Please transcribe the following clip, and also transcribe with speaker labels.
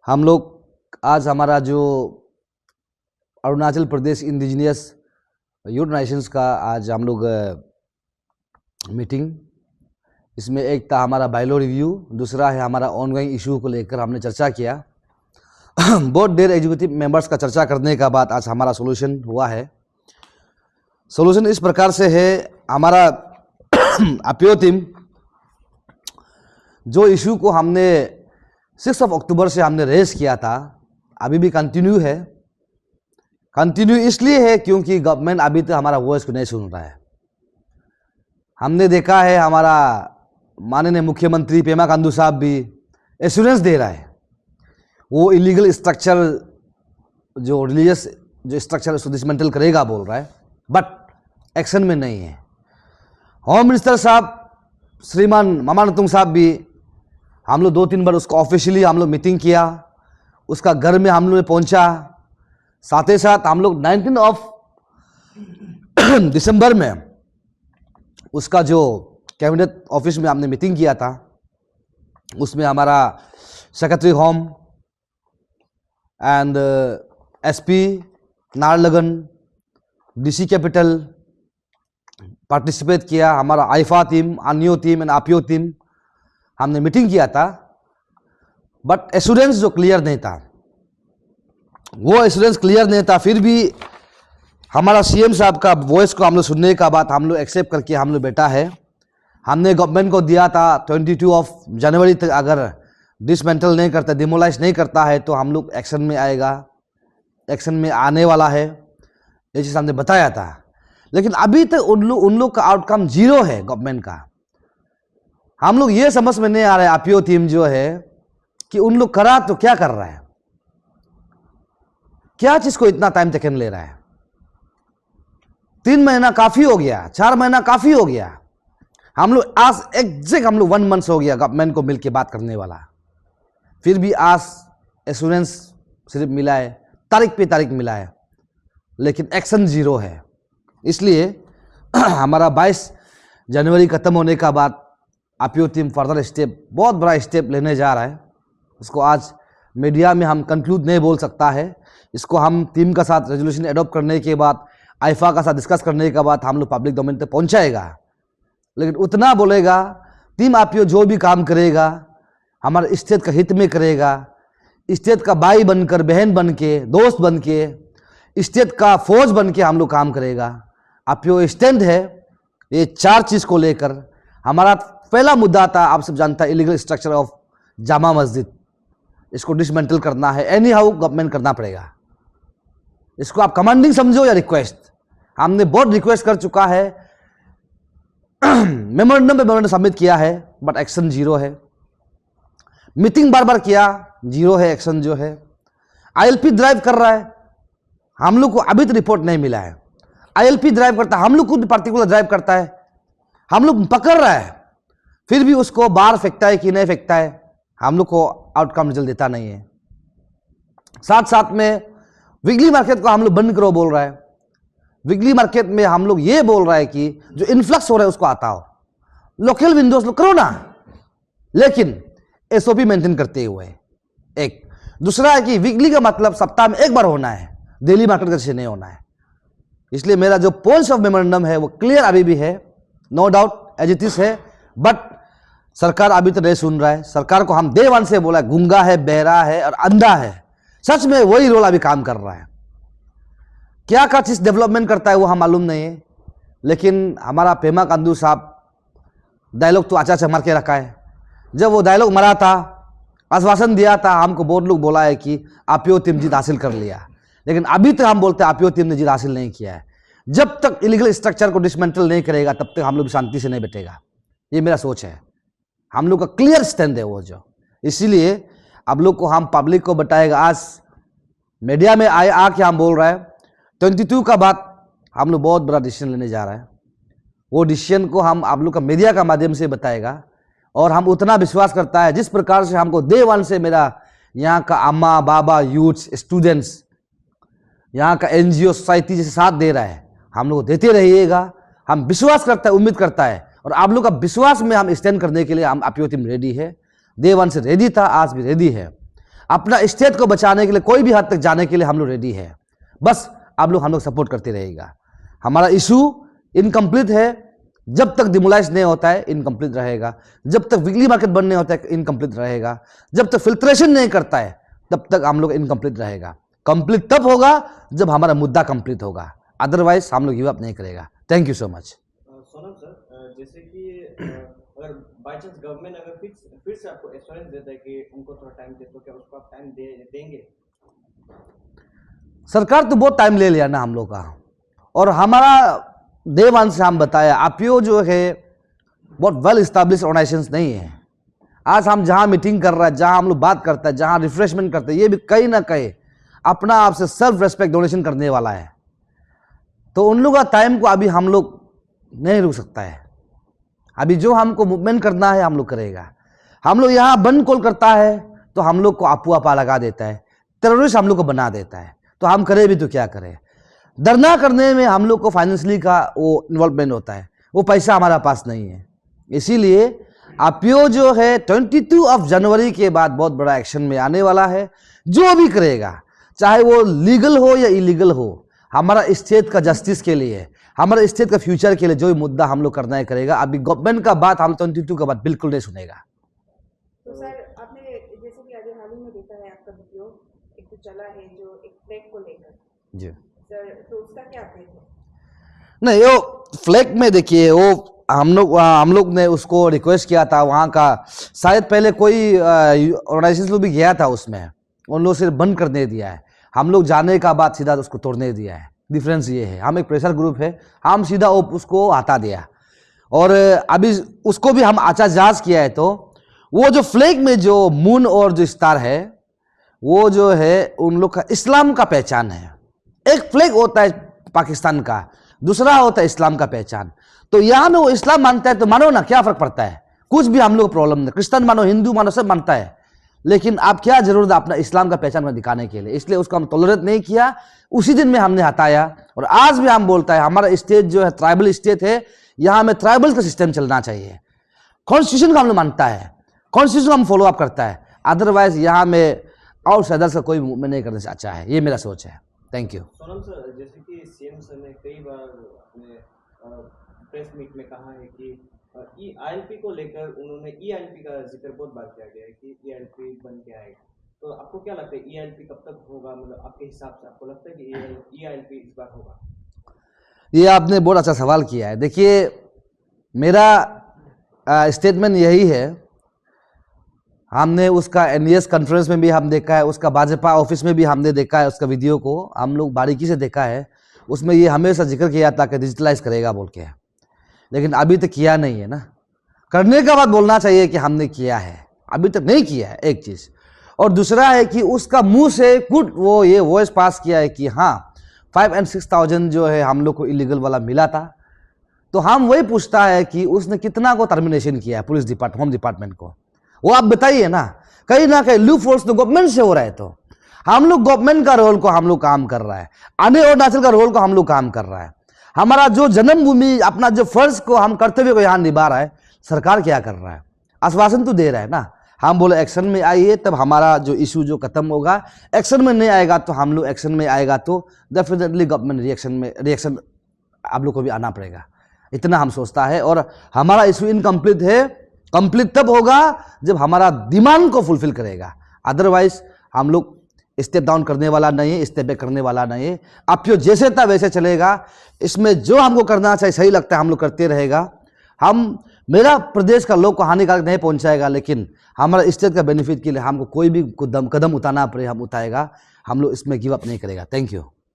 Speaker 1: हम लोग आज हमारा जो Arunachal Pradesh indigenous youth Nations का आज हम लोग मीटिंग, इसमें एक था हमारा बायलॉ रिव्यू, दूसरा है हमारा ऑनगोइंग इशू को लेकर हमने चर्चा किया। बहुत देर एग्जीक्यूटिव मेंबर्स का चर्चा करने का बाद आज हमारा सोल्यूशन हुआ है। सोल्यूशन इस प्रकार से है, हमारा अपील टीम जो इशू को हमने 6 अक्टूबर से हमने रेज किया था, अभी भी कंटिन्यू है। कंटिन्यू इसलिए है क्योंकि गवर्नमेंट अभी तक हमारा वॉइस को नहीं सुन रहा है। हमने देखा है हमारा माननीय मुख्यमंत्री पेमा खांडू साहब भी एश्योरेंस दे रहा है, वो इलीगल स्ट्रक्चर जो रिलीजियस जो स्ट्रक्चर उसको डिसमेंटल करेगा बोल रहा है, बट एक्शन में नहीं है। होम मिनिस्टर साहब श्रीमान मामानतुंग साहब भी, हम लोग 2-3 बार उसको ऑफिशियली हम लोग मीटिंग किया, उसका घर में हम लोग पहुंचा। साथ ही साथ हम लोग 19 दिसंबर में उसका जो कैबिनेट ऑफिस में हमने मीटिंग किया था, उसमें हमारा secretary home and SP Naharlagun, DC capital participate किया। हमारा आईफा टीम, अन्यो टीम एंड आपियो टीम हमने मीटिंग किया था, बट एश्योरेंस जो क्लियर नहीं था, वो एश्योरेंस क्लियर नहीं था। फिर भी हमारा सीएम साहब का वॉइस को हम लोग सुनने का बाद हम लोग एक्सेप्ट करके हम लोग बैठा है। हमने गवर्नमेंट को दिया था 22 जनवरी तक अगर डिसमेंटल नहीं करता, डिमोलाइज नहीं करता है तो हम लोग एक्शन में आएगा, एक्शन में आने वाला है, ये चीज़ हमने बताया था। लेकिन अभी तक उन लोग का आउटकम 0 है गवर्नमेंट का। हम लोग ये समझ में नहीं आ रहा है आपियो टीम जो है कि उन लोग करा तो क्या कर रहा है, क्या चीज को इतना टाइम टेकन ले रहा है। 3 महीना काफी हो गया, 4 महीना काफी हो गया। हम लोग आज एग्जैक्ट हम लोग 1 मंथ हो गया गवर्नमेंट को मिलकर बात करने वाला, फिर भी आज एश्योरेंस सिर्फ मिला है, तारीख पे तारीख मिला है, लेकिन एक्शन 0 है। इसलिए हमारा 22 जनवरी खत्म होने का बाद आपियो टीम फर्दर स्टेप, बहुत बड़ा स्टेप लेने जा रहा है। इसको आज मीडिया में हम कंक्लूड नहीं बोल सकता है, इसको हम टीम का साथ रेजोल्यूशन एडॉप्ट करने के बाद, आईफा का साथ डिस्कस करने के बाद हम लोग पब्लिक डोमेन तक पहुंचाएगा। लेकिन उतना बोलेगा, टीम आपियो जो भी काम करेगा हमारे स्टेट का हित में करेगा, स्टेट का भाई बनकर, बहन बन के, दोस्त बन के, स्टेट का फौज बन के हम लोग काम करेगा। आपियो स्टैंड है ये 4 चीज को लेकर। हमारा पहला मुद्दा था, आप सब जानता है, illegal structure of Jama Masjid, इसको डिसमेंटल करना है, एनी हाउ गवर्नमेंट करना पड़ेगा। इसको आप कमांडिंग समझो या रिक्वेस्ट, हमने बहुत रिक्वेस्ट कर चुका है, मेमोरेंडम सबमिट किया है, बट एक्शन 0 है। मीटिंग बार बार किया, 0 है एक्शन जो है। आईएलपी ड्राइव कर रहा है, हम लोग को अभी तक रिपोर्ट नहीं मिला है। आईएलपी ड्राइव करता है, हम लोग खुद पार्टिकुलर ड्राइव करता है, हम लोग पकड़ रहा है, फिर भी उसको बाहर फेंकता है कि नहीं फेंकता है, हम लोग को आउटकम रिजल्ट देता नहीं है। साथ साथ में वीकली मार्केट को हम लोग बंद करो बोल रहा है। वीकली मार्केट में हम लोग ये बोल रहा है कि जो इन्फ्लक्स हो रहा है उसको आता हो, लोकल विंडोज लोग करो ना, लेकिन एसओपी मेंटेन करते हुए। एक दूसरा है कि वीकली का मतलब सप्ताह में 1 बार होना है, डेली मार्केट का नहीं होना है। इसलिए मेरा जो पॉइंट्स ऑफ मेमोरेंडम है वो क्लियर अभी भी है, no doubt as it is है, बट सरकार अभी तो नहीं सुन रहा है। सरकार को हम डे 1 से बोला है, गूंगा है, बहरा है और अंधा है। सच में वही रोल अभी काम कर रहा है। क्या चीज डेवलपमेंट करता है वो हम मालूम नहीं है, लेकिन हमारा पेमा खांडू साहब डायलॉग तो अच्छा मार के रखा है। जब वो डायलॉग मरा था, आश्वासन दिया था, हमको बहुत लोग बोला है कि आपियो टीम जीत हासिल कर लिया, लेकिन अभी तक हम बोलते हैं आपियो टीम ने जीत हासिल नहीं किया है। जब तक इलीगल स्ट्रक्चर को डिसमेंटल नहीं करेगा तब तक हम लोग शांति से नहीं बैठेगा, ये मेरा सोच है। हम लोग का क्लियर स्टैंड है वो जो, इसीलिए अब लोग को हम पब्लिक को बताएगा। आज मीडिया में आके हम बोल रहा है 22 का बाद हम लोग बहुत बड़ा डिसीजन लेने जा रहा है, वो डिसीजन को हम आप लोग का मीडिया का माध्यम से बताएगा। और हम उतना विश्वास करता है, जिस प्रकार से हमको डे 1 से मेरा यहाँ का अम्मा बाबा, यूथ्स, स्टूडेंट्स, यहाँ का एनजीओ सोसाइटी जैसे साथ दे रहा है, हम लोग देते रहिएगा। हम विश्वास करता है, उम्मीद करता है, और आप लोग का विश्वास में हम स्टैंड करने के लिए हम आपियो टीम रेडी है। डे 1 से रेडी था, आज भी रेडी है। अपना स्टेट को बचाने के लिए कोई भी हद तक जाने के लिए हम लोग रेडी है। बस आप लोग हम लोग सपोर्ट करते रहेगा। हमारा इशू इनकम्प्लीट है, जब तक डिमोलाइज नहीं होता है इनकम्प्लीट रहेगा, जब तक वीकली मार्केट बनने होता है इनकम्प्लीट रहेगा, जब तक फिल्ट्रेशन नहीं करता है तब तक हम लोग इनकम्प्लीट रहेगा। कंप्लीट तब होगा जब हमारा मुद्दा कंप्लीट होगा, अदरवाइज हम लोग गिव अप नहीं करेगा। Thank you so much.
Speaker 2: Sonam sir, जैसे कि अगर बाई चांस गवर्नमेंट अगर फिर से आपको एश्योरेंस देता है कि उनको थोड़ा टाइम दे, तो क्या उसको आप टाइम देंगे?
Speaker 1: सरकार तो बहुत टाइम ले लिया ना हम लोग का, और हमारा डे वन से हम बताया आईपीओ जो है बहुत वेल इस्टेब्लिश ऑर्गेनाइजेशन नहीं है। आज हम जहाँ मीटिंग कर रहे हैं, जहाँ हम लोग बात करते हैं, जहाँ रिफ्रेशमेंट करते हैं, ये भी कहीं ना कहीं अपना आप से सेल्फ रेस्पेक्ट डोनेशन करने वाला है। तो उन लोगों का टाइम को अभी हम लोग नहीं रुक सकता है। अभी जो हमको मूवमेंट करना है हम लोग करेगा। हम लोग यहाँ बंद कॉल करता है तो हम लोग को आपू आपा लगा देता है, टेररिस्ट हम लोग को बना देता है। तो हम करें भी तो क्या करें। धरना करने में हम लोग को फाइनेंशियली का वो इन्वॉल्वमेंट होता है, वो पैसा हमारा पास नहीं है। इसीलिए आईपीओ जो है 22 जनवरी के बाद बहुत बड़ा एक्शन में आने वाला है। जो भी करेगा, चाहे वो लीगल हो या इलीगल हो, हमारा स्टेट का जस्टिस के लिए, हमारे स्टेट का फ्यूचर के लिए जो भी मुद्दा हम लोग करना है करेगा। अभी गवर्नमेंट का बात हम 22 का बात बिल्कुल नहीं सुनेगा।
Speaker 3: तो सर, आपने जैसे कि अभी हाल ही में देखा है आपका वीडियो एक तो चला है जो एक फ्लैग को लेकर
Speaker 1: जी
Speaker 3: सर, तो उसका क्या अपडेट है?
Speaker 1: नहीं, वो फ्लैग में देखिए, वो हम लोग ने उसको रिक्वेस्ट किया था वहाँ का, शायद पहले कोई ऑर्गेनाइजेशन लोग भी गया था उसमें, उन लोग से बंद करने दिया है। हम लोग जाने का बाद सीधा उसको तोड़ने दिया है। डिफरेंस ये है, हम एक प्रेशर ग्रुप है, हम सीधा उसको हटा दिया। और अभी उसको भी हम अच्छा जांच किया है, तो वो जो फ्लैग में जो मून और जो स्टार है वो जो है उन लोग का इस्लाम का पहचान है। एक फ्लैग होता है पाकिस्तान का, दूसरा होता है इस्लाम का पहचान। तो यहाँ में वो इस्लाम मानता है तो मानो ना, क्या फर्क पड़ता है, कुछ भी हम लोग प्रॉब्लम नहीं। क्रिश्चियन मानो, हिंदू मानो, सब मानता है, लेकिन आप क्या जरूरत है अपना इस्लाम का पहचान में दिखाने के लिए। इसलिए उसको हम टॉलरेट नहीं किया, उसी दिन में हमने हटाया। और आज भी हम बोलता है हमारा स्टेट जो है ट्राइबल स्टेट है, यहाँ में ट्राइबल का सिस्टम चलना चाहिए। कॉन्स्टिट्यूशन का हम लोग मानता है, कॉन्स्टिट्यूशन हम फॉलो अप करता है। अदरवाइज यहाँ में आउटसाइडर्स का कोई मूवमेंट नहीं करना चाहता है, ये मेरा सोच है। Thank you.
Speaker 2: सोनम सर, जैसे कि सीएम सर ने कई बार अपने प्रेस मीट में कहा है कि ईआईएलपी को लेकर उन्होंने ईआईएलपी का जिक्र बहुत बार किया गया है कि ईआईएलपी बन के आएगा। तो आपको क्या लगता है ईआईएलपी कब तक होगा? मतलब आपके हिसाब से आपको लगता है कि ईआईएलपी इस बार होगा?
Speaker 1: ये आपने बहुत अच्छा सवाल किया है। देखिए, मेरा स्टेटमेंट यही है, हमने उसका एनईएस कॉन्फ्रेंस में भी हम देखा है, उसका भाजपा ऑफिस में भी हमने देखा है, उसका वीडियो को हम लोग बारीकी से देखा है। उसमें ये हमेशा जिक्र किया था कि डिजिटलाइज करेगा बोल के, लेकिन अभी तक किया नहीं है ना। करने के बाद बोलना चाहिए कि हमने किया है, अभी तक नहीं किया है, एक चीज़। और दूसरा है कि उसका मुंह से कुछ वो ये वॉइस पास किया है कि हाँ 5 और 6,000 जो है हम लोग को इलीगल वाला मिला था। तो हम वही पूछता है कि उसने कितना को टर्मिनेशन किया है पुलिस डिपार्टमेंट, होम डिपार्टमेंट को, वो आप बताइए ना। कहीं ना कहीं लूप फोर्स तो गवर्नमेंट से हो रहा है, तो हम लोग गवर्नमेंट का रोल को हम लोग काम कर रहा है, अन्य अरुणाचल का रोल को हम लोग काम कर रहा है। हमारा जो जन्मभूमि, अपना जो फर्ज को, हम कर्तव्य को यहाँ निभा रहा है। सरकार क्या कर रहा है? आश्वासन तो दे रहा है ना। हम बोले एक्शन में आइए, तब हमारा जो इशू जो खत्म होगा। एक्शन में नहीं आएगा तो हम लोग एक्शन में आएगा तो डेफिनेटली गवर्नमेंट रिएक्शन आप लोग को भी आना पड़ेगा, इतना हम सोचता है। और हमारा इशू इनकम्प्लीट है, कंप्लीट तब होगा जब हमारा डिमांड को फुलफिल करेगा। अदरवाइज हम लोग स्टेप डाउन करने वाला नहीं है, स्टेप बैक करने वाला नहीं है। आप जैसे था वैसे चलेगा। इसमें जो हमको करना चाहिए, सही लगता है हम लोग करते रहेगा। हम मेरा प्रदेश का लोग को हानिकारक नहीं पहुंचाएगा, लेकिन हमारा स्टेट का बेनिफिट के लिए हमको कोई भी कदम उठाना पड़े हम उठाएगा। हम लोग इसमें गिव अप नहीं करेगा। Thank you.